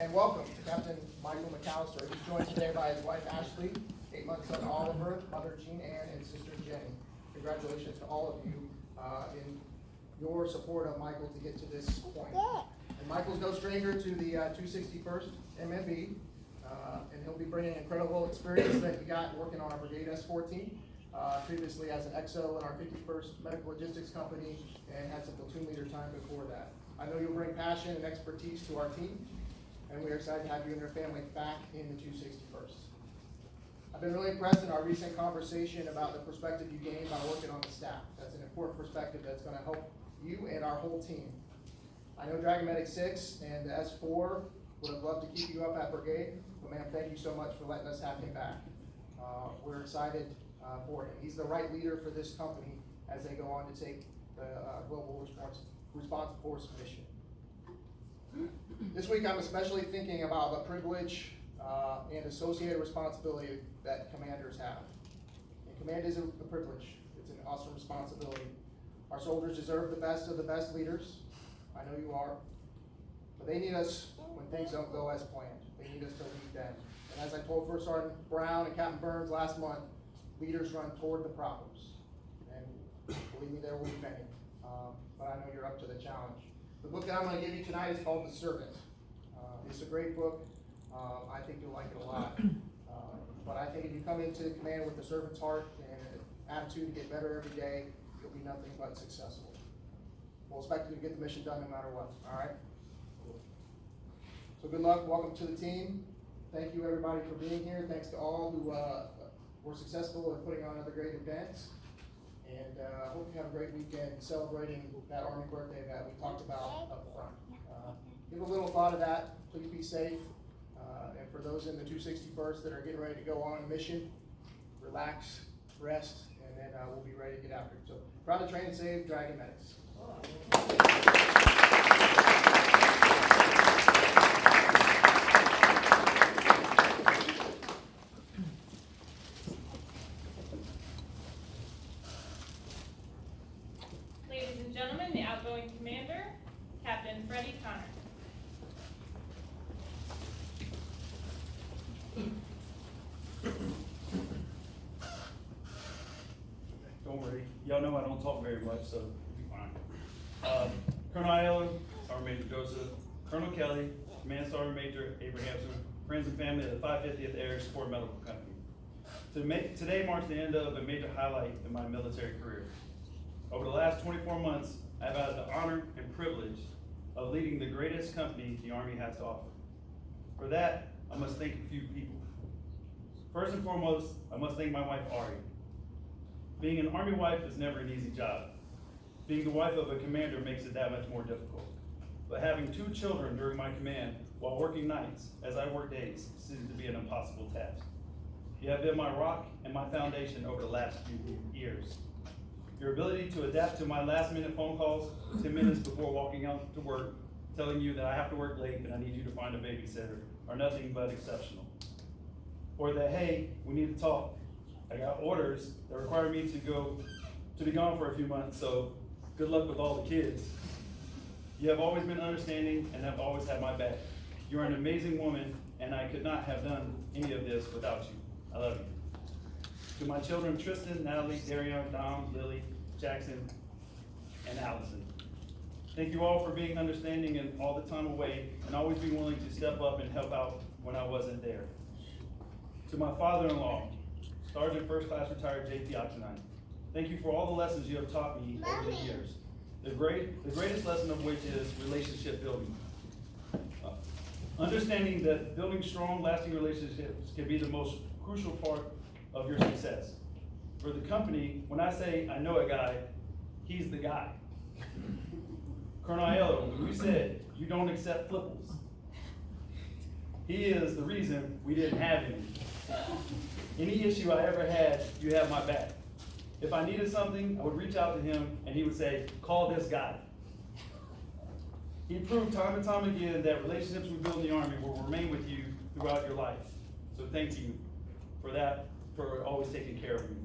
And welcome Captain Michael McAllister. He's joined today by his wife Ashley, 8-month son Oliver, mother Jean Ann, and sister Jenny. Congratulations to all of you in your support of Michael to get to this point. And Michael's no stranger to the 261st MMB, and he'll be bringing incredible experience that he got working on our Brigade S14, previously as an XO in our 51st Medical Logistics Company, and had some platoon leader time before that. I know you'll bring passion and expertise to our team, and we are excited to have you and your family back in the 261st. I've been really impressed in our recent conversation about the perspective you gained by working on the staff. That's an important perspective that's going to help you and our whole team. I know Dragon Medic 6 and the S4 would have loved to keep you up at Brigade, but ma'am, thank you so much for letting us have him back. We're excited for him. He's the right leader for this company as they go on to take the Global Response Force mission. This week I'm especially thinking about the privilege and associated responsibility that commanders have. And command isn't a privilege, it's an awesome responsibility. Our soldiers deserve the best of the best leaders. I know you are. But they need us when things don't go as planned. They need us to lead them. And as I told First Sergeant Brown and Captain Burns last month, leaders run toward the problems. And believe me, there will be many. But I know you're up to the challenge. The book that I'm going to give you tonight is called The Servant. It's a great book. I think you'll like it a lot. But I think if you come into command with the servant's heart and an attitude to get better every day, you'll be nothing but successful. We'll expect you to get the mission done no matter what. All right? So good luck. Welcome to the team. Thank you, everybody, for being here. Thanks to all who were successful in putting on another great event. And I hope you have a great weekend celebrating that Army birthday that we talked about up front. Give a little thought of that. Please be safe. And for those in the 261st that are getting ready to go on a mission, relax, rest, and then we'll be ready to get after it. So, proud to train and save Dragon Medics. Ladies and gentlemen, the outgoing commander, Captain Freddie Connor. Don't worry. Y'all know I don't talk very much, so it'll be fine. Colonel Aiello, Sergeant Major Joseph, Colonel Kelly, Command Sergeant Major Abrahamson, friends and family of the 550th Air Support Medical Company. Today marks the end of a major highlight in my military career. Over the last 24 months, I've had the honor and privilege of leading the greatest company the Army has to offer. For that, I must thank a few people. First and foremost, I must thank my wife, Ari. Being an Army wife is never an easy job. Being the wife of a commander makes it that much more difficult. But having 2 children during my command while working nights, as I work days, seems to be an impossible task. You have been my rock and my foundation over the last few years. Your ability to adapt to my last-minute phone calls 10 minutes before walking out to work, telling you that I have to work late and I need you to find a babysitter, are nothing but exceptional. Or that, hey, we need to talk. I got orders that require me to be gone for a few months, so good luck with all the kids. You have always been understanding and have always had my back. You're an amazing woman, and I could not have done any of this without you. I love you. To my children, Tristan, Natalie, Darian, Dom, Lily, Jackson, and Allison. Thank you all for being understanding and all the time away, and always be willing to step up and help out when I wasn't there. To my father-in-law, Sergeant First Class Retired J.P. Octonine. Thank you for all the lessons you have taught me over the years. The greatest lesson of which is relationship building. Understanding that building strong, lasting relationships can be the most crucial part of your success. For the company, when I say I know a guy, he's the guy. Colonel Aiello, when you said you don't accept flipples, he is the reason we didn't have any. Any issue I ever had, you have my back. If I needed something, I would reach out to him and he would say, call this guy. He proved time and time again that relationships we build in the Army will remain with you throughout your life. So thank you for that, for always taking care of me.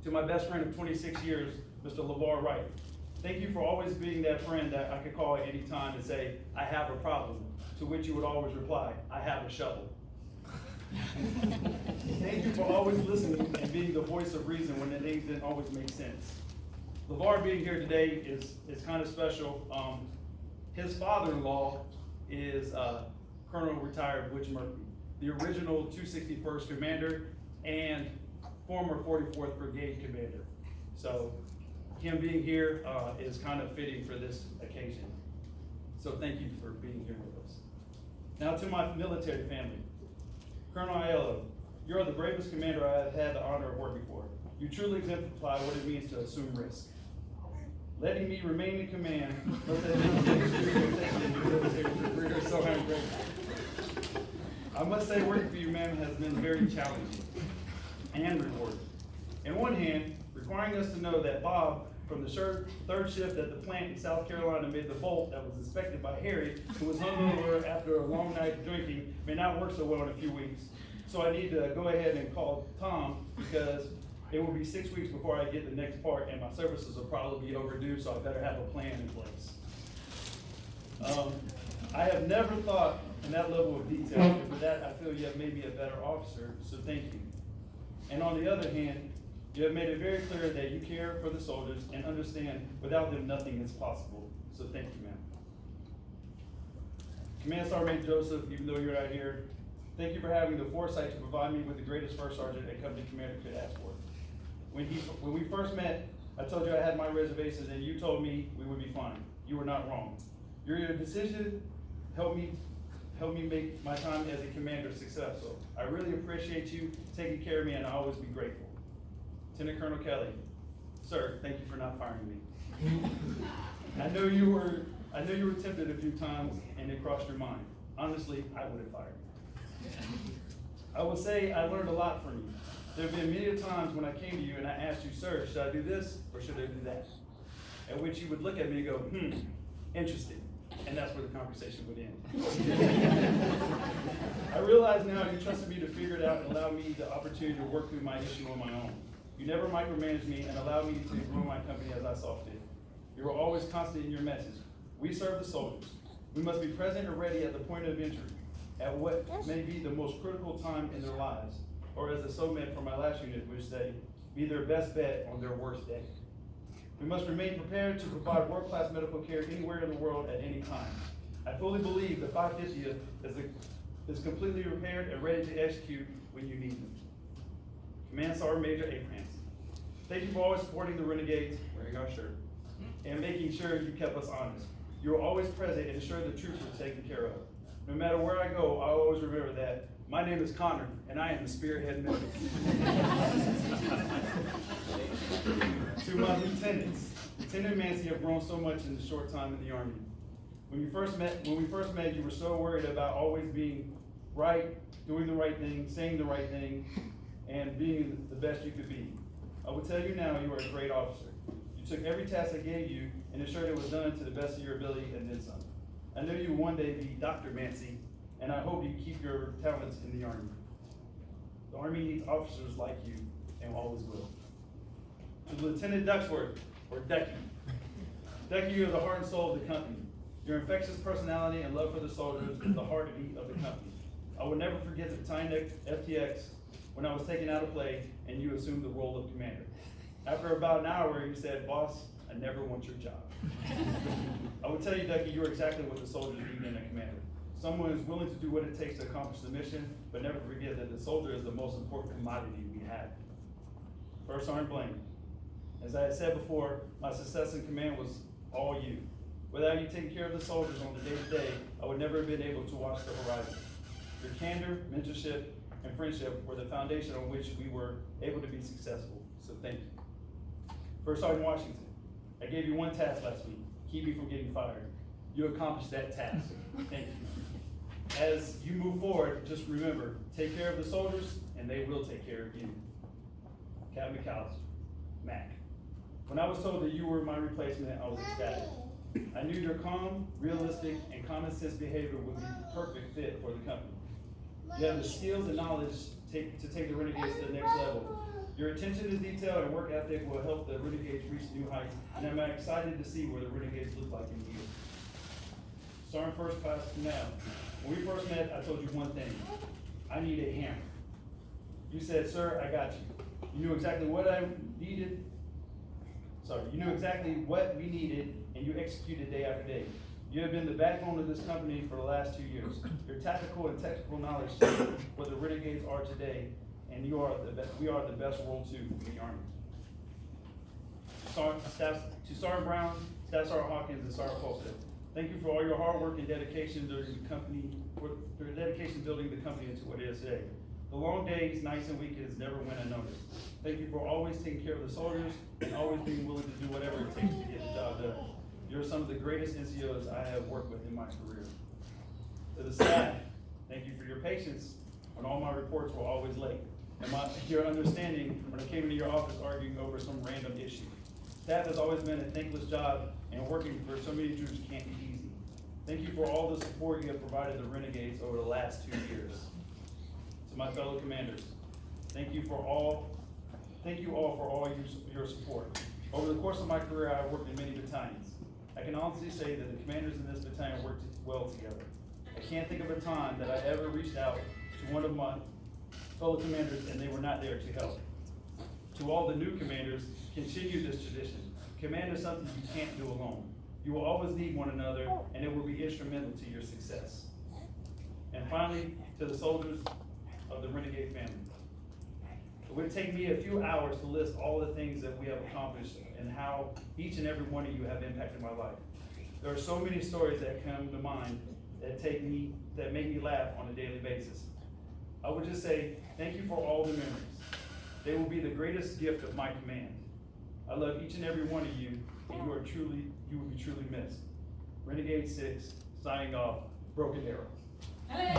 To my best friend of 26 years, Mr. LeVar Wright. Thank you for always being that friend that I could call at any time and say, I have a problem, to which you would always reply, I have a shovel. Thank you for always listening and being the voice of reason when the things didn't always make sense. LeVar being here today is kind of special. His father-in-law is Colonel retired Butch Murphy, the original 261st commander and former 44th Brigade commander. So him being here is kind of fitting for this occasion. So thank you for being here with us. Now to my military family. Colonel Aiello, you are the bravest commander I have had the honor of working for. You truly exemplify what it means to assume risk. Letting me remain in command must have been a military career, so I'm grateful. I must say working for you, ma'am, has been very challenging and rewarding. On one hand, requiring us to know that Bob from the third shift at the plant in South Carolina made the bolt that was inspected by Harry, who was hungover after a long night of drinking, may not work so well in a few weeks. So I need to go ahead and call Tom because it will be 6 weeks before I get the next part and my services will probably be overdue, so I better have a plan in place. I have never thought in that level of detail, and for that I feel you have made me a better officer, so thank you. And on the other hand, you have made it very clear that you care for the soldiers and understand without them nothing is possible. So thank you, ma'am. Command Sergeant Major Joseph, even though you're not here, thank you for having the foresight to provide me with the greatest first sergeant a company commander could ask for. When we first met, I told you I had my reservations and you told me we would be fine. You were not wrong. Your decision helped me make my time as a commander successful. I really appreciate you taking care of me and I'll always be grateful. Lieutenant Colonel Kelly, sir, thank you for not firing me. I know you were tempted a few times and it crossed your mind. Honestly, I would have fired you. I will say I learned a lot from you. There have been many times when I came to you and I asked you, sir, should I do this or should I do that? At which you would look at me and go, interesting. And that's where the conversation would end. I realize now you trusted me to figure it out and allow me the opportunity to work through my issue on my own. You never micromanaged me and allowed me to grow my company as I saw fit. You were always constant in your message. We serve the soldiers. We must be present and ready at the point of entry, at what may be the most critical time in their lives, or as the SOMED from my last unit would say, be their best bet on their worst day. We must remain prepared to provide world-class medical care anywhere in the world at any time. I fully believe the 550th is completely repaired and ready to execute when you need them. Command Sergeant Major Abrahams, thank you for always supporting the Renegades, wearing our shirt, and making sure you kept us honest. You were always present and ensured the troops were taken care of. No matter where I go, I always remember that my name is Connor, and I am the spearhead member. To my lieutenants, Lieutenant Mancy have grown so much in the short time in the Army. When we first met, you were so worried about always being right, doing the right thing, saying the right thing, and being the best you could be. I will tell you now, you are a great officer. You took every task I gave you and ensured it was done to the best of your ability and then some. I know you will one day be Dr. Mancy, and I hope you keep your talents in the Army. The Army needs officers like you, and always will. To Lieutenant Ducksworth, or Ducky. Ducky, you are the heart and soul of the company. Your infectious personality and love for the soldiers is the heartbeat of the company. I will never forget the battalion FTX when I was taken out of play and you assumed the role of commander. After about an hour, you said, boss, I never want your job. I will tell you, Ducky, you're exactly what the soldiers need in a commander. Someone who's willing to do what it takes to accomplish the mission, but never forget that the soldier is the most important commodity we have. First Sergeant Blaine. As I had said before, my success in command was all you. Without you taking care of the soldiers on the day-to-day, I would never have been able to watch the horizon. Your candor, mentorship, and friendship were the foundation on which we were able to be successful, so thank you. First Sergeant Washington, I gave you one task last week, keep me from getting fired. You accomplished that task, thank you. As you move forward, just remember, take care of the soldiers, and they will take care of you. Captain McAllister, Mac. When I was told that you were my replacement, I was ecstatic. I knew your calm, realistic, and common sense behavior would be the perfect fit for the company. You have the skills and knowledge to take the Renegades to the next level. Your attention to detail and work ethic will help the Renegades reach new heights, and I'm excited to see where the Renegades look like in a year. Starting first class now. When we first met, I told you one thing. I need a hammer. You said, sir, I got you. You knew exactly what I needed. You knew exactly what we needed, and you executed day after day. You have been the backbone of this company for the last 2 years. Your tactical and technical knowledge shaped what the Renegades are today, and we are the best World II in the Army. To Sergeant Brown, Staff Sergeant Hawkins, and Sergeant Polster, thank you for all your hard work and dedication building the company into what it is today. The long days, nights, and weekends never went unnoticed. Thank you for always taking care of the soldiers and always being willing to do whatever it takes to get the job done. You're some of the greatest NCOs I have worked with in my career. To the staff, thank you for your patience when all my reports were always late, and your understanding when I came into your office arguing over some random issue. Staff has always been a thankless job, and working for so many troops can't be easy. Thank you for all the support you have provided the Renegades over the last 2 years. To my fellow commanders, thank you all for all your support. Over the course of my career, I have worked in many battalions. I can honestly say that the commanders in this battalion worked well together. I can't think of a time that I ever reached out to one of my fellow commanders and they were not there to help. To all the new commanders, continue this tradition. Command is something you can't do alone. You will always need one another, and it will be instrumental to your success. And finally, to the soldiers of the Renegade family. It would take me a few hours to list all the things that we have accomplished and how each and every one of you have impacted my life. There are so many stories that come to mind that make me laugh on a daily basis. I would just say, thank you for all the memories. They will be the greatest gift of my command. I love each and every one of you, and you will be truly missed. Renegade 6, signing off, Broken Arrow. Hey.